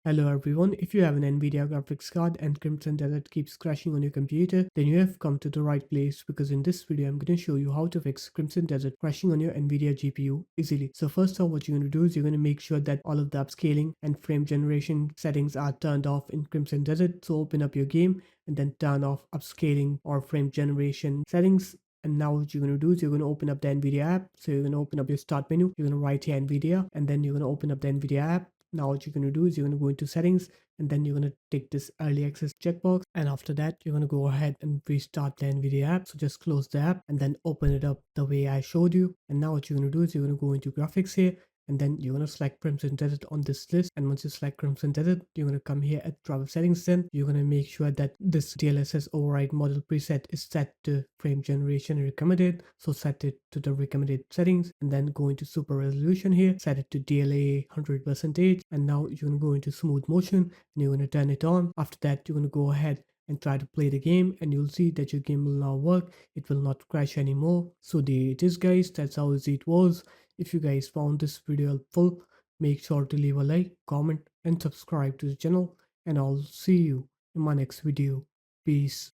Hello everyone, if you have an NVIDIA graphics card and Crimson Desert keeps crashing on your computer, then you have come to the right place because in this video I'm going to show you how to fix Crimson Desert crashing on your NVIDIA GPU easily. So first off, what you're going to do is you're going to make sure that all of the upscaling and frame generation settings are turned off in Crimson Desert. So open up your game and then turn off upscaling or frame generation settings. And now what you're going to do is you're going to open up the NVIDIA app. So you're going to open up your start menu. You're going to write here NVIDIA and then you're going to open up the NVIDIA app. Now what you're going to do is you're going to go into settings and then you're going to take this early access checkbox, and after that you're going to go ahead and restart the NVIDIA app. So just close the app and then open it up the way I showed you. And now what you're going to do is you're going to go into graphics here and then you're going to select Crimson Desert on this list. And once you select Crimson Desert, you're going to come here at driver settings. Then you're going to make sure that this DLSS override model preset is set to frame generation recommended. So set it to the recommended settings and then go into super resolution here, set it to DLA 100%. And now you're going to go into smooth motion and you're going to turn it on. After that, you're going to go ahead and try to play the game and you'll see that your game will now work. It will not crash anymore. So there it is guys, that's how easy it was. If you guys found this video helpful, make sure to leave a like, comment and subscribe to the channel, and I'll see you in my next video. Peace.